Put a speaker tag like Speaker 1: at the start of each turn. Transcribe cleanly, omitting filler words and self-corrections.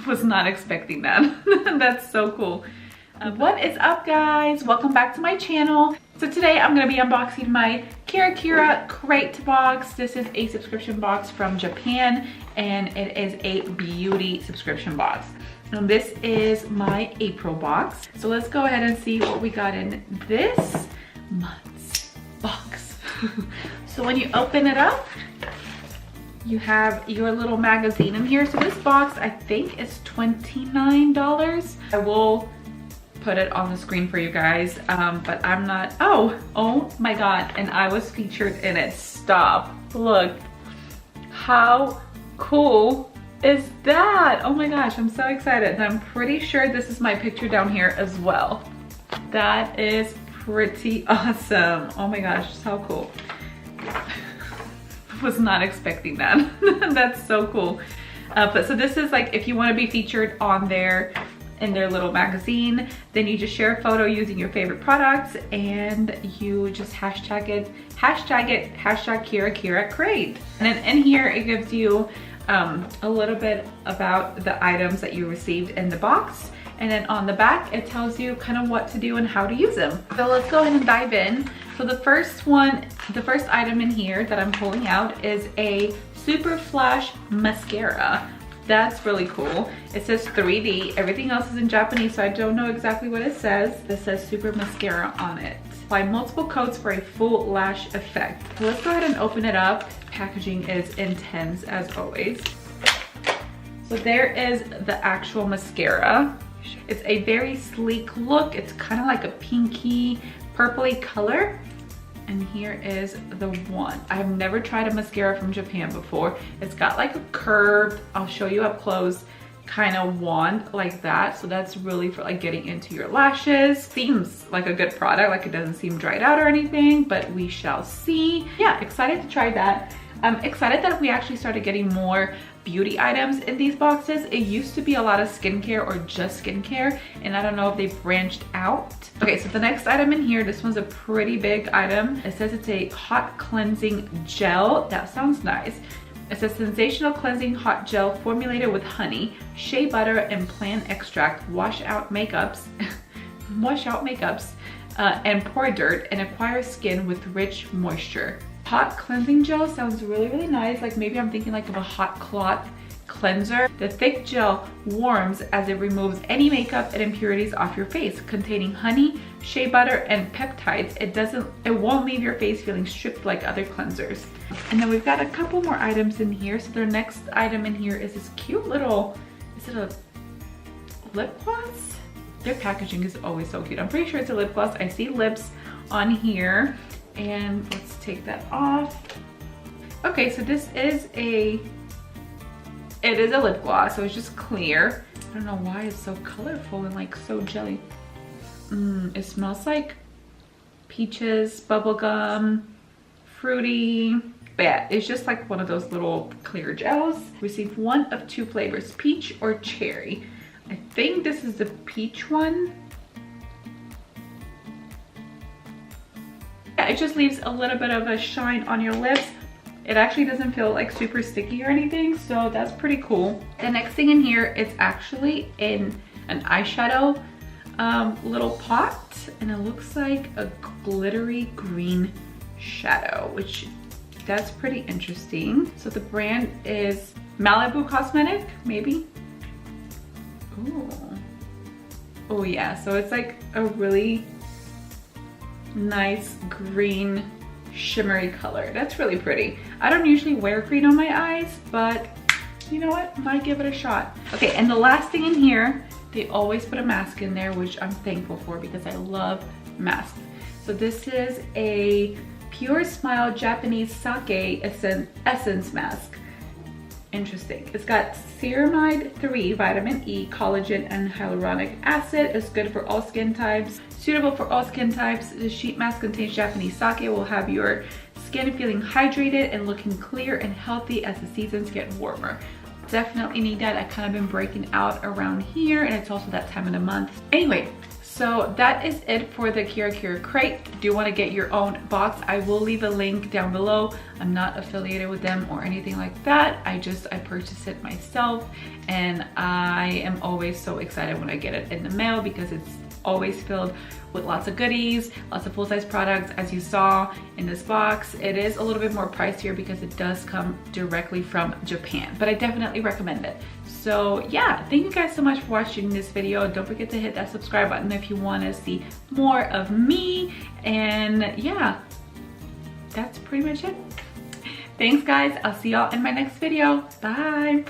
Speaker 1: Was not expecting that. That's so cool. What is up, guys? Welcome back to my channel. So today I'm going to be unboxing my Kira crate box. This is a subscription box from Japan, and it is a beauty subscription box. And this is my April box. So let's go ahead and see what we got in this month's box. So when you open it up, you have your little magazine in here. So this box, I think, is $29. I will put it on the screen for you guys, but I'm not. Oh my god, and I was featured in it. Stop. Look, how cool is that? Oh my gosh, I'm so excited, and I'm pretty sure this is my picture down here as well. That is pretty awesome. Oh my gosh, so cool. Was not expecting that. That's so cool. But so this is like, if you want to be featured on there in their little magazine, then you just share a photo using your favorite products, and you just hashtag it Kira crate. And then in here it gives you a little bit about the items that you received in the box, and then on the back it tells you kind of what to do and how to use them. So let's go ahead and dive in. So the first item in here that I'm pulling out is a Super Flash Mascara. That's really cool. It says 3D. Everything else is in Japanese, so I don't know exactly what it says. This says Super Mascara on it. Apply multiple coats for a full lash effect. So let's go ahead and open it up. Packaging is intense as always. So there is the actual mascara. It's a very sleek look. It's kind of like a pinky, purpley color. And here is the one. I've never tried a mascara from Japan before. It's got like a curved, I'll show you up close, kind of wand like that. So that's really for like getting into your lashes. Seems like a good product, like it doesn't seem dried out or anything, but we shall see. Yeah, excited to try that. I'm excited that we actually started getting more beauty items in these boxes. It used to be a lot of skincare or just skincare, and I don't know if they branched out. Okay, so the next item in here, this one's a pretty big item. It says it's a hot cleansing gel. That sounds nice. It's a sensational cleansing hot gel formulated with honey, shea butter, and plant extract. Wash out makeups and pore dirt and acquire skin with rich moisture. Hot cleansing gel sounds really nice. Like maybe I'm thinking like of a hot cloth cleanser. The thick gel warms as it removes any makeup and impurities off your face. Containing honey, shea butter, and peptides, it won't leave your face feeling stripped like other cleansers. And then we've got a couple more items in here. So the next item in here is this cute little, is it a lip gloss? Their packaging is always so cute. I'm pretty sure it's a lip gloss. I see lips on here. And let's take that off. Okay, so this is it is a lip gloss, so it's just clear. I don't know why it's so colorful and like so jelly. It smells like peaches, bubblegum, fruity. But yeah, it's just like one of those little clear gels. Received one of two flavors, peach or cherry. I think this is the peach one. Yeah, it just leaves a little bit of a shine on your lips. It actually doesn't feel like super sticky or anything, so that's pretty cool. The next thing in here is actually in an eyeshadow little pot, and it looks like a glittery green shadow, which that's pretty interesting. So the brand is Malibu Cosmetic, maybe? Ooh. Oh yeah, so it's like a really nice green shimmery color. That's really pretty. I don't usually wear green on my eyes, but you know what, might give it a shot. Okay, and the last thing in here, they always put a mask in there, which I'm thankful for because I love masks. So this is a Pure Smile Japanese Sake Essence Mask. Interesting. It's got ceramide 3, vitamin E, collagen, and hyaluronic acid. It's good for all skin types. Suitable for all skin types. The sheet mask contains Japanese sake, will have your skin feeling hydrated and looking clear and healthy as the seasons get warmer. Definitely need that. I kind of been breaking out around here, and it's also that time of the month. Anyway, So that is it for the Kira crate. If you want to get your own box, I will leave a link down below. I'm not affiliated with them or anything like that. I purchased it myself, and I am always so excited when I get it in the mail because it's always filled with lots of goodies, lots of full-size products. As you saw in this box, it is a little bit more pricier because it does come directly from Japan, but I definitely recommend it. So yeah, thank you guys so much for watching this video. Don't forget to hit that subscribe button if you want to see more of me. And yeah, that's pretty much it. Thanks guys, I'll see y'all in my next video. Bye.